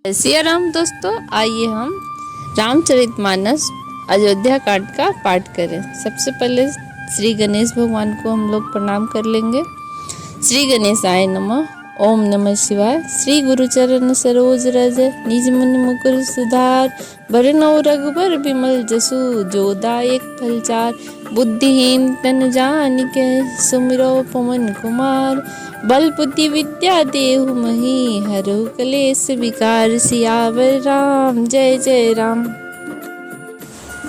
सिया राम दोस्तों, आइए हम रामचरितमानस अयोध्या कांड का पाठ करें। सबसे पहले श्री गणेश भगवान को हम लोग प्रणाम कर लेंगे। श्री गणेशाय नमः। ओम नमः शिवाय। श्री गुरुचरण सरोज रज निज मन मुकुर सुधार, बरनौ रघुबर बिमल जसु जो दायक फलचार। बुद्धिहीन तन जानिके सुमिरो पवन कुमार, बल बुद्धि विद्या देहु मही हरहु कलेश विकार। सियावर राम जय जय राम।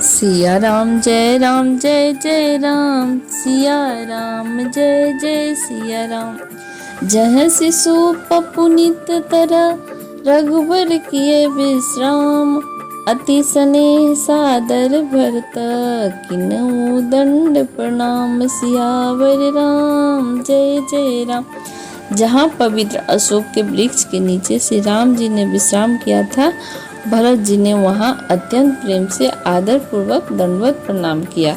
सिया राम जय राम जय जय राम। सिया राम जय जय सिया राम। जह शिशु पुनीत तरह रघुबर किए विश्राम, अति स्नेह सादर भरत किन्हु दंड प्रणाम। सियावर राम जय जय राम। जहाँ पवित्र अशोक के वृक्ष के नीचे श्री राम जी ने विश्राम किया था, भरत जी ने वहाँ अत्यंत प्रेम से आदर पूर्वक दंडवत प्रणाम किया।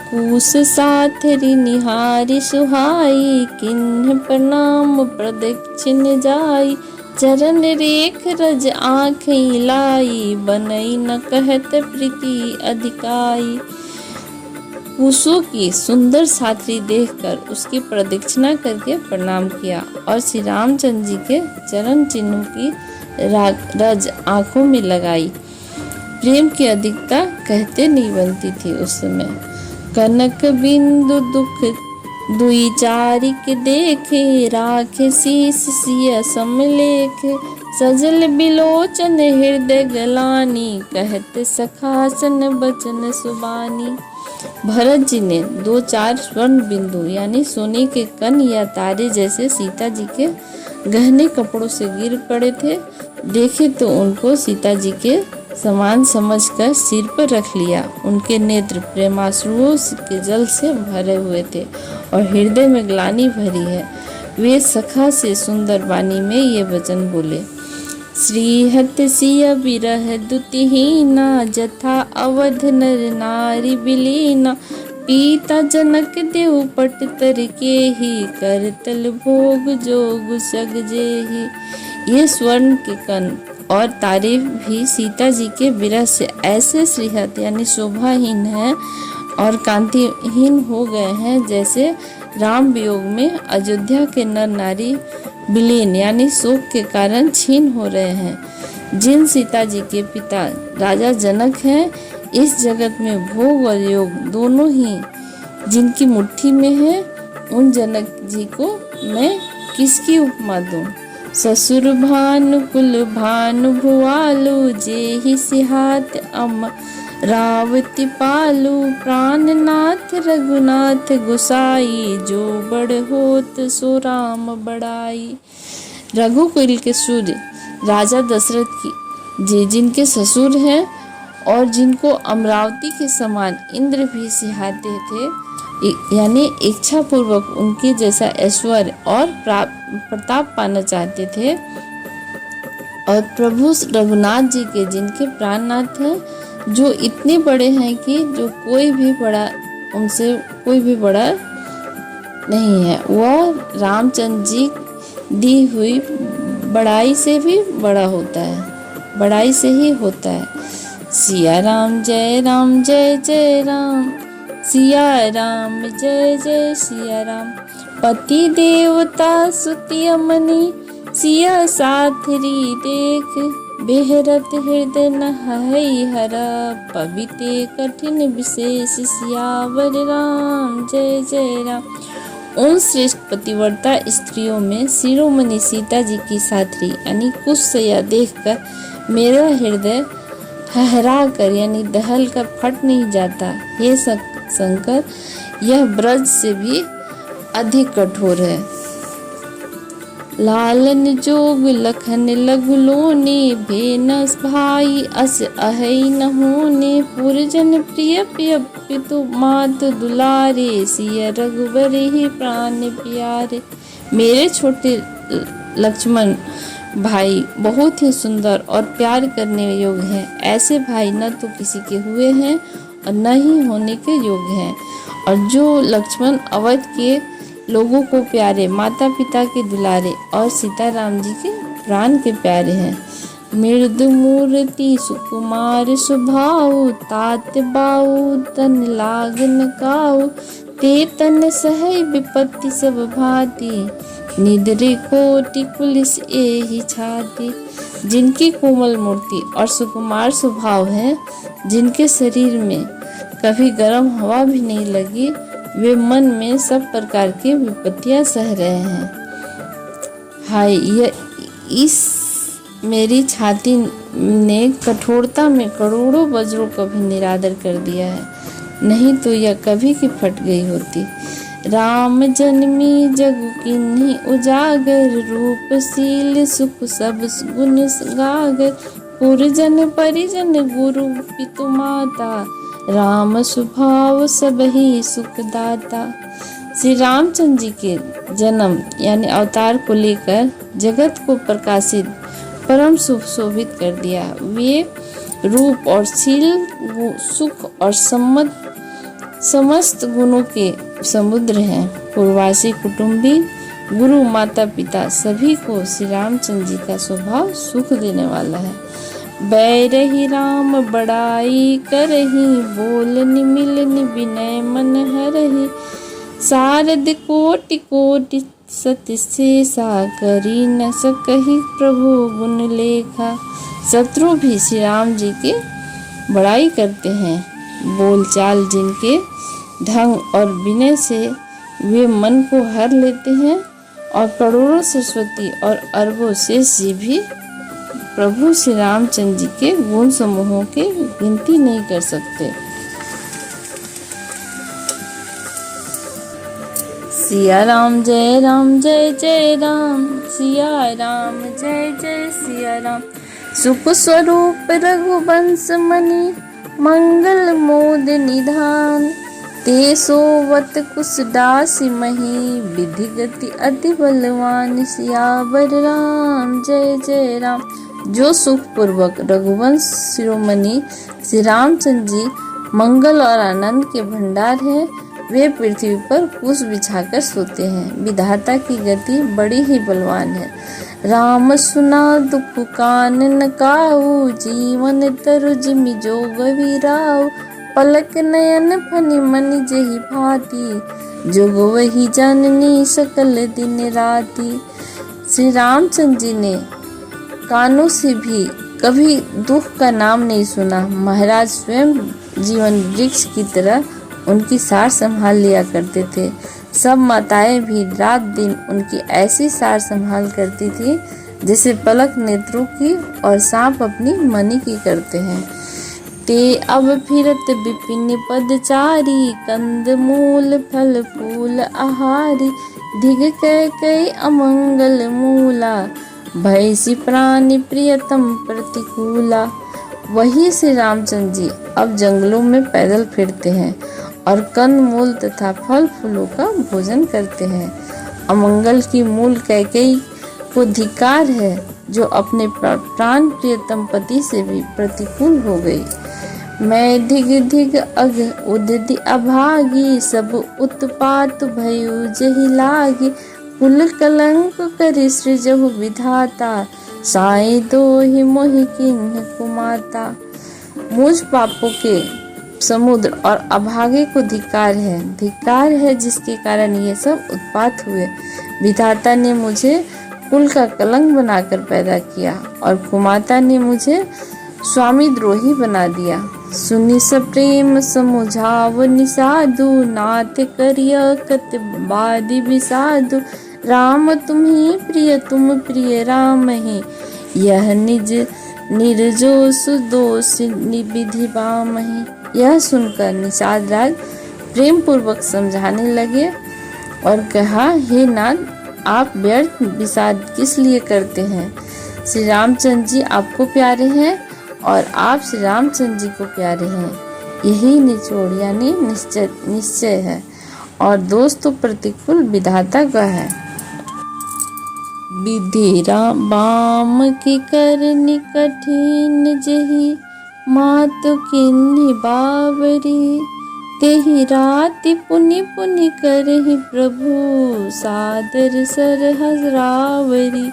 कुश साथरी निहारी सुहाई, किन्ह प्रणाम प्रदक्षिण जाई। चरण रेख रज आँख लाई, बनई न कहत प्रीति अधिकाई। कुशों की सुंदर साथरी देखकर उसकी प्रदक्षिणा करके प्रणाम किया और श्री रामचंद्र जी के चरण चिन्ह की रज आँखों में लगाई। प्रेम की अधिकता कहते नहीं बनती थी उस समय। कनक बिंदु दुख दुई चारिक देखे, राखे शीस सिया समलेख। सजल बिलोचन हृदय गलानी, कहत सखासन बचन सुबानी। भरत जी ने 2-4 स्वर्ण बिंदु यानी सोने के कण या तारे जैसे सीता जी के गहने कपड़ों से गिर पड़े थे। देखे तो उनको सीता जी के समान समझकर सिर पर रख लिया। उनके नेत्र प्रेमाश्रुओं के जल से भरे हुए थे और हृदय में ग्लानि भरी है। वे सखा से सुंदर वाणी में ये वचन बोले। श्रीहत सिया विरह दुतिहीना, जथा अवध नर नारी बिलीना। पीता जनक देव पट तर के ही, करतल भोग जोग सग जेहि। ये स्वर्ण के कण और तारे भी सीता जी के विरह से ऐसे श्रीहत यानी शोभाहीन हैं और कांतिहीन हो गए हैं, जैसे राम वियोग में अयोध्या के नर नारी विलीन यानी शोक के कारण छीन हो रहे हैं। जिन सीता जी के पिता राजा जनक हैं, इस जगत में भोग और योग दोनों ही जिनकी मुट्ठी में है, उन जनक जी को मैं किसकी उपमा दूं। ससुर भानु कुल भानु भुआलु, जेहि सिहात रावति पालू। प्राणनाथ रघुनाथ गुसाई, जो बड़ होत सो राम बड़ाई। रघुकुल के सूर्य राजा दशरथ की जिनके ससुर हैं और जिनको अमरावती के समान इंद्र भी सिहाते थे, यानी इच्छा पूर्वक उनके जैसा ऐश्वर्य और प्रताप पाना चाहते थे, और प्रभु रघुनाथ जी के जिनके प्राणनाथ हैं, जो इतने बड़े हैं कि जो कोई भी बड़ा उनसे कोई भी बड़ा नहीं है। वह रामचंद्र जी दी हुई बड़ाई से भी बड़ा होता है, बड़ाई से ही होता है। सिया राम जय राम जय जय राम। सिया राम जय जय सिया राम। पति देवता सुति अमनी, सिया साथरी देख। बेहरत हृदय नहई हरा, पविते कठिन विशेष। सियावर राम जय जय राम। उन श्रेष्ठ पतिव्रता स्त्रियों में शिरोमणि सीता जी की साथरी यानी कुशया देखकर मेरा हृदय हहरा कर यानी दहल कर फट नहीं जाता। हे शंकर, यह ब्रज से भी अधिक कठोर है। लालन जोग लखन लघु लोने, भेनस भाई अस अहै न होने। पुरजन प्रिय प्रिय पितु मात दुलारे, सिया रघुबर ही प्राण प्यारे। मेरे छोटे लक्ष्मण भाई बहुत ही सुंदर और प्यार करने योग्य हैं। ऐसे भाई न तो किसी के हुए हैं और न ही होने के योग्य हैं। और जो लक्ष्मण अवध के लोगों को प्यारे, माता पिता के दुलारे और सीताराम जी के प्राण के प्यारे हैं। मृद मूर्ति सुकुमार स्वभाव, तात बाऊ तन लागन काऊ, ते तन सहै विपत्ति सब भांति, निद्रे कोटि पुलिस एहि छाती। जिनकी कोमल मूर्ति और सुकुमार स्वभाव है, जिनके शरीर में कभी गर्म हवा भी नहीं लगी, वे मन में सब प्रकार की विपत्तियां सह रहे हैं। हाय, यह इस मेरी छाती ने कठोरता में करोड़ों वज्रों का भी निरादर कर दिया है, नहीं तो यह कभी की फट गई होती। राम जन्मी जग किन्हीं उजागर, रूपशील सुख सब गुण गागर, पुरजन परिजन गुरु पितु माता, राम स्वभाव सब ही सुखदाता। श्री रामचंद्र जी के जन्म यानी अवतार को लेकर जगत को प्रकाशित परम सुशोभित कर दिया। वे रूप और शील, सुख और समस्त गुणों के समुद्र हैं। पूर्वासी कुटुंबी, गुरु, माता पिता सभी को श्री रामचंद्र जी का स्वभाव सुख देने वाला है। बैरही राम बड़ाई करही, बोलनि मिलनि विनय मन हरहि, शारद कोटि कोटि सत्य शेषा, करी न सकहि प्रभु गुण लेखा। शत्रु भी श्री राम जी की बड़ाई करते हैं। बोलचाल जिनके ढंग और विनय से वे मन को हर लेते हैं, और करोड़ों सरस्वती और अरबों शेष जी भी प्रभु श्री रामचंद्र जी के गुण समूहों की गिनती नहीं कर सकते। सिया राम जय जय राम, सिया राम जय जय सिया राम। सुख स्वरूप रघुवंश मणि, मंगल मोद निधान, ते सोवत कुशदासी मही, विधि गति अति बलवान। सियावर राम जय राम। जो सुख पूर्वक रघुवंश शिरोमणि श्री रामचंद्र जी मंगल और आनंद के भंडार है, वे पृथ्वी पर कुश बिछाकर सोते हैं। विधाता की गति बड़ी ही बलवान है। राम सुना दुख कान न काऊ, जीवन तरु जिमि जोग विराऊ, पलक नयन फनि मनि जेहि भांति, जोग वही जननी सकल दिन राति। श्री रामचंद्र जी ने कानों से भी कभी दुख का नाम नहीं सुना। महाराज स्वयं जीवन वृक्ष की तरह उनकी सार संभाल लिया करते थे। सब माताएं भी रात दिन उनकी ऐसी सार संभाल करती थी जैसे पलक नेत्रों की और सांप अपनी मणि की करते हैं। ते अब फिरत विपिन पदचारी, कंद मूल फल फूल आहारी, धिग कई अमंगल मूला, भयसी प्राणी प्रियतम प्रतिकूला। वही श्री रामचंद्र जी अब जंगलों में पैदल फिरते हैं और कंद मूल तथा फल फूलों का भोजन करते हैं। अमंगल की मूल कैकेयी को धिक्कार है, जो अपने प्राण प्रियतम पति से भी प्रतिकूल हो गई। मैं धिग धिग अग उदधि अभागी, सब उत्पात भयु जहि लागी, कुल कलंक करि सृजहु विधाता, साई दोहि मोहि किन्ह कुमाता। मुझ पापों के समुद्र और अभागे को धिक्कार है जिसके कारण ये सब उत्पात हुए। विधाता ने मुझे कुल का कलंक बनाकर पैदा किया और कुमाता ने मुझे स्वामी द्रोही बना दिया। सुनि सप्रेम समुझाव निसाधु, नाथ करिय कत बादि विसाधु, राम तुम्ही प्रिय तुम प्रिय राम ही, यह निज निर्जोष दोष निविधि बाम ही। यह सुनकर निषाद राज प्रेम पूर्वक समझाने लगे और कहा, हे नाथ, आप व्यर्थ विषाद किस लिए करते हैं? श्री रामचंद्र जी आपको प्यारे हैं और आप श्री रामचंद्र जी को प्यारे हैं। यही निचोड़ यानी निश्चय है, और दोष तो प्रतिकूल विधाता का है। विधि बाम की करनी कठिन जही, मातु किन्हि बावरी, तेहि राति पुनि पुनि करहि प्रभु, सादर सरहस रावरी।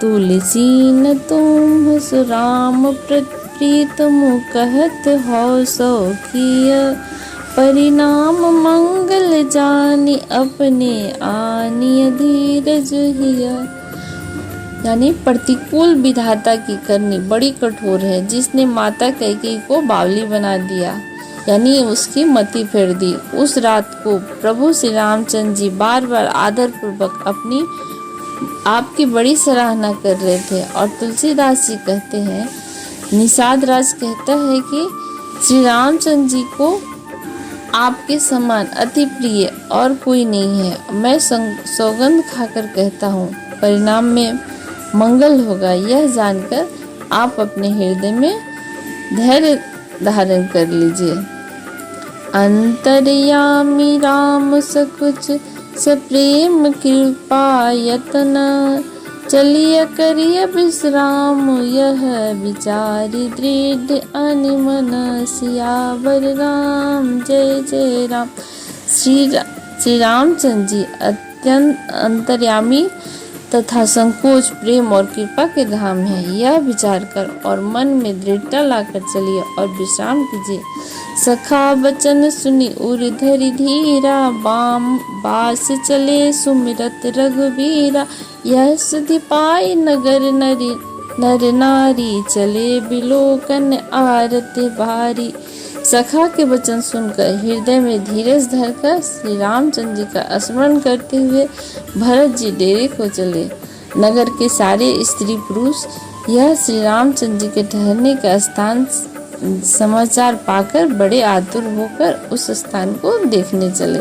तुलसी न तुम हस राम प्रीतम कहत हो सौखिय परिणाम मंगल जानी अपने आनिय धीरज हिय। यानी प्रतिकूल विधाता की करनी बड़ी कठोर है, जिसने माता कैकेयी को बावली बना दिया, यानी उसकी मति फेर दी। उस रात को प्रभु श्री रामचंद्र जी बार बार आदर पूर्वक अपनी आपकी बड़ी सराहना कर रहे थे। और तुलसीदास जी कहते हैं, निषाद राज कहता है कि श्री रामचंद्र जी को आपके समान अति प्रिय और कोई नहीं है। मैं सौगंध खाकर कहता हूँ, परिणाम में मंगल होगा। यह जानकर आप अपने हृदय में धैर्य धारण कर लीजिए। अंतर्यामी राम सकुच सप्रेम कृपा यतन चलिय करिय विश्राम यह विचारी दृढ़ अनिमन सियावर राम जय जय राम। श्री रामचंद्र जी अत्यंत अंतर्यामी तथा संकोच प्रेम और कृपा के धाम है। यह विचार कर और मन में दृढ़ता लाकर चलिए और विश्राम कीजिए। सखा वचन सुनी उर धरि धीरा बाम बास चले सुमिरत रघुवीरा। यह सुधि पाई नगर नर नारी चले बिलोकन आरत भारी। सखा के वचन सुनकर हृदय में धीरज धरकर श्री रामचंद्र जी का स्मरण करते हुए भरत जी डेरे को चले। नगर के सारे स्त्री पुरुष यह श्री रामचंद्र जी के ठहरने का स्थान समाचार पाकर बड़े आतुर होकर उस स्थान को देखने चले।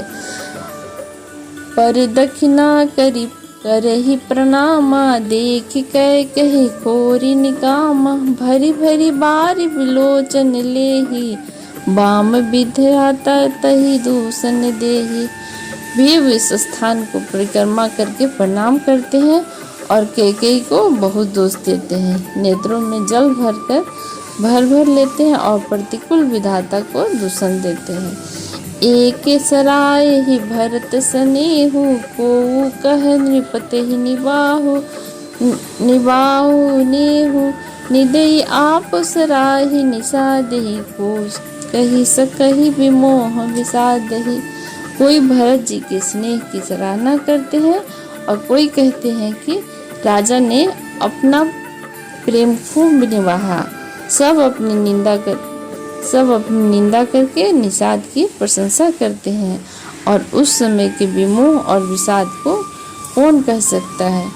पर दक्षिणा करी करहि प्रणामा देख कहे खोरी निकामा। भरी भरी बारी विलोचन लेहि बाम विधाता तहि दूषण देहि। भी इस स्थान को परिक्रमा करके प्रणाम करते हैं और कैकेयी को बहुत दोष देते हैं। नेत्रों में जल भर लेते हैं और प्रतिकूल विधाता को दूषण देते हैं। एक सराय ही भरत सनेहु को कह नृपते ही निबाहु नेहु निदई आप सराहि निषादहि को कही सकहि विमोह विषादहि। कोई भरत जी के स्नेह की सराहना करते हैं और कोई कहते हैं कि राजा ने अपना प्रेम खूब निभाया। सब अपनी निंदा करके निषाद की प्रशंसा करते हैं और उस समय के विमोह और विषाद को कौन कह सकता है।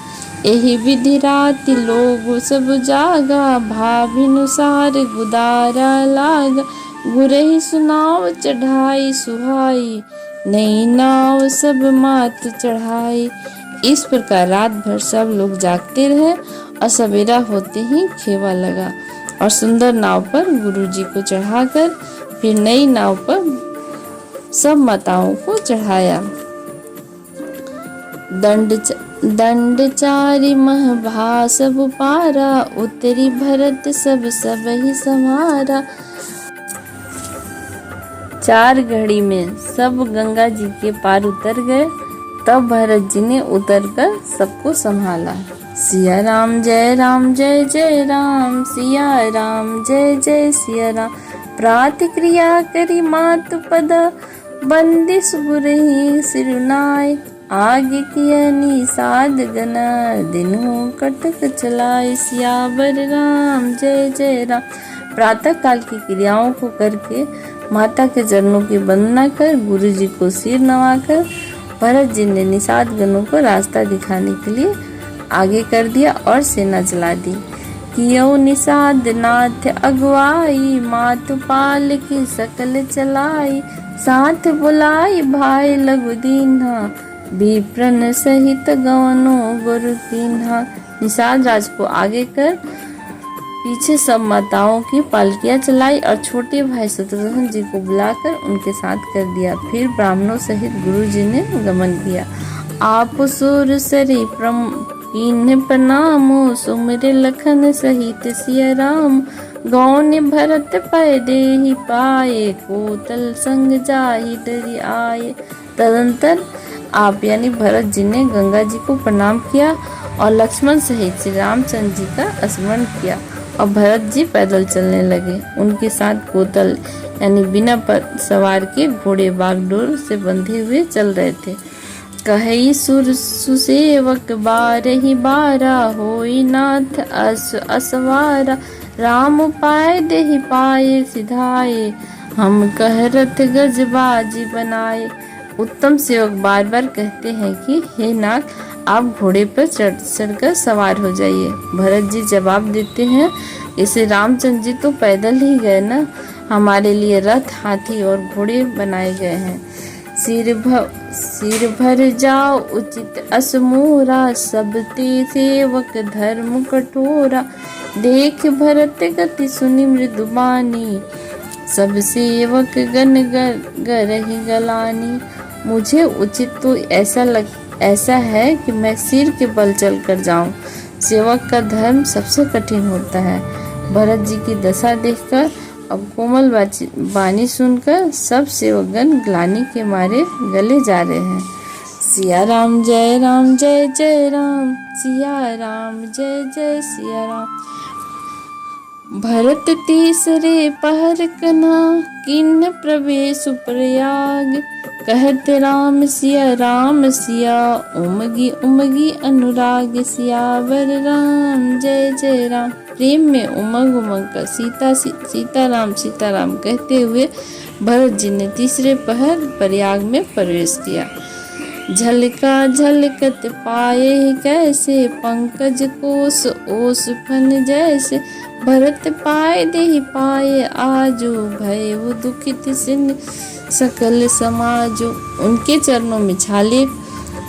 यही विधि राति लोग सब जागा भाविनुसार गुदारा लागा। गुरहि सुनाव चढ़ाई सुहाई नई नाव सब मात चढ़ाई। इस प्रकार रात भर सब लोग जागते रहे और सवेरा होते ही खेवा लगा और सुंदर नाव पर गुरुजी को चढ़ाकर फिर नई नाव पर सब माताओं को चढ़ाया। दंड चारि मह भा सब पारा उतरी भरत सब ही समारा। 4 घड़ी में सब गंगा जी के पार उतर गए। तब भरत जी ने उतरकर सबको संभाला। सिया राम जय राम सिया राम जय सिया राम। प्रातिक्रिया करी मातु पद बंदिश बुरही सिरुनाय। आगे किया निषाद गना दिनों कटक चलाए। सियावर राम जय राम। प्रातः काल की क्रियाओं को करके माता के चरणों की वंदना कर गुरु जी को सिर नवाकर भरत जी ने निषाद गणों को रास्ता दिखाने के लिए आगे कर दिया और सेना चला दी। कियो निषाद नाथ अगुवाई मातुपाल की सकल चलाई। साथ बुलाई भाई लघु दीन्हा विप्रन सहित गवनो गुरु कीन्हा। निषाद राज को आगे कर पीछे सब माताओं की पालकियां चलाई और छोटे भाई शत्रुघ्न जी को बुलाकर उनके साथ कर दिया। फिर ब्राह्मणों सहित गुरु जी ने गमन किया। आप सुर सरी कीन्ह प्रणामो सुमिर लखन सहित सिया राम। गौन भरत पै देहि पाए कोतल संग जाहि डरि आए। तदंतर आप यानी भरत जी ने गंगा जी को प्रणाम किया और लक्ष्मण सहित श्री रामचंद्र जी का स्मरण किया और भरत जी पैदल चलने लगे। उनके साथ कोतल यानी बिना सवार के घोड़े बागडोर से बंधे हुए चल रहे थे। कही सुर सुसेवक बारहि बारा, होई नाथ असवारा, राम पाए देहि पाए सिधाए, हम कह रथ गजबाजी बनाए। उत्तम सेवक बार बार कहते हैं कि हे नाथ, आप घोड़े पर चढ़कर सवार हो जाइए। भरत जी जवाब देते हैं, इसे रामचंद्र जी तो पैदल ही गए ना, हमारे लिए रथ, हाथी और घोड़े बनाए गए हैं। सिर भर जाओ उचित असमोरा, सब ते सेवक धर्म कठोरा, देख भरत गति सुनि मृदुबानी, सब सेवक गण गरहि गलानी। मुझे उचित तो ऐसा है कि मैं सिर के बल चल कर जाऊं। सेवक का धर्म सबसे कठिन होता है। भरत जी की दशा देखकर और कोमल वाणी सुनकर सब सेवकगण ग्लानि के मारे गले जा रहे हैं। सिया राम जय जय राम, सिया राम जय जय सिया राम। भरत तीसरे पहर कन्हा, किन्न प्रवेश प्रयाग, कहते राम सिया, उमगी उमगी अनुराग, सियावर राम जय राम। प्रेम में उमंग कर सीता राम कहते हुए भरत जी ने तीसरे पहर प्रयाग में प्रवेश किया। झलका झलकत पाए कैसे, पंकज कोस ओस फन जैसे, भरत पाए देहि पाए आजो, भय वो दुखित सिन सकल समाजो। उनके चरणों में छाले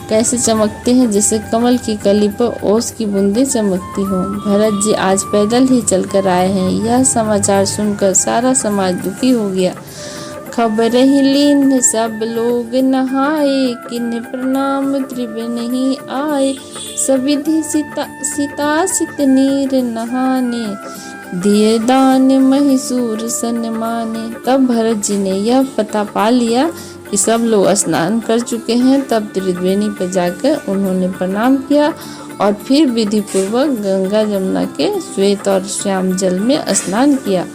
कैसे चमकते हैं, जैसे कमल की कली पर ओस की बूंदें चमकती हो। भरत जी आज पैदल ही चलकर आए हैं। यह समाचार सुनकर सारा समाज दुखी हो गया। खबर ही लीन सब लोग नहाए, किन्ह प्रणाम त्रिभुवन नहीं आए, सविधि सीता सित नीर नहाने, दिए दान महिसूर सन्माने। तब भरत जी ने यह पता पा लिया कि सब लोग स्नान कर चुके हैं। तब त्रिवेणी पर जाकर उन्होंने प्रणाम किया और फिर विधि पूर्वक गंगा जमुना के श्वेत और श्याम जल में स्नान किया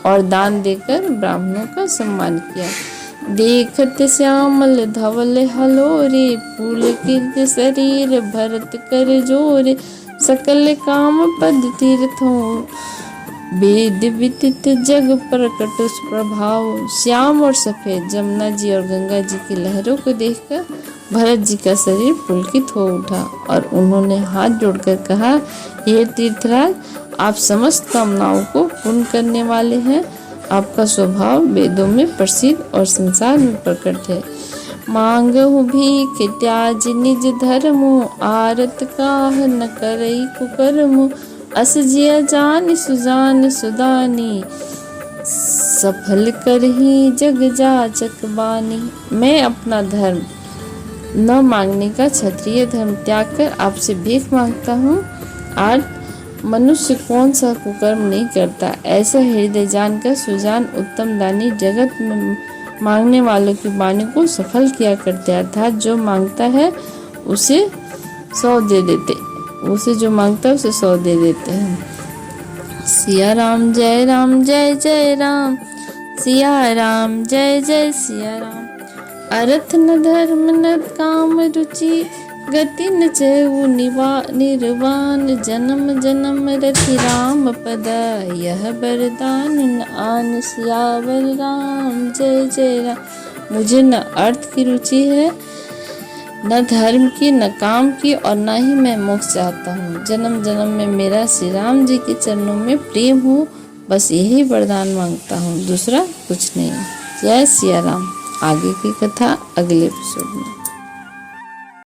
और दान देकर ब्राह्मणों का सम्मान किया। देखत श्यामल धवल हलोरे, फूल कीर्त शरीर भरत कर जोरे, सकल काम पद तीर्थों, वेद विदित जग प्रकट प्रभाव। श्याम और सफेद जमुना जी और गंगा जी की लहरों को देखकर भरत जी का शरीर पुलकित हो उठा और उन्होंने हाथ जोड़कर कहा, हे तीर्थराज, आप समस्त कामनाओं को पूर्ण करने वाले हैं। आपका स्वभाव वेदों में प्रसिद्ध और संसार में प्रकट है। मांगहु भीख त्याज निज धर्मो, आरत काह न करई कुकर्मो, अस जिया जान सुजान सुदानी, सफल करही जग जाचक बानी। मैं अपना धर्म न मांगने का क्षत्रिय धर्म त्याग कर आपसे भीख मांगता हूँ। आज मनुष्य कौन सा कुकर्म नहीं करता। ऐसा हृदय जानकर सुजान उत्तम दानी जगत में मांगने वालों की वाणी को सफल किया करते, अर्थात जो मांगता है उसे 100 दे देते, उसे जो मांगता है उसे 100 दे देते हैं। सिया राम जय राम, सिया राम जय जय सिया राम। अर्थ न धर्म न काम रुचि, गति न चहु निर्वाण, जन्म जन्म रति राम पद, यह वरदान न आन, सियावर राम जय राम। मुझे न अर्थ की रुचि है, न धर्म की, न काम की, और न ही मैं मोक्ष चाहता हूँ। जन्म जन्म में मेरा श्री राम जी के चरणों में प्रेम हो, बस यही वरदान मांगता हूँ, दूसरा कुछ नहीं। जय सिया राम। आगे की कथा अगले एपिसोड में।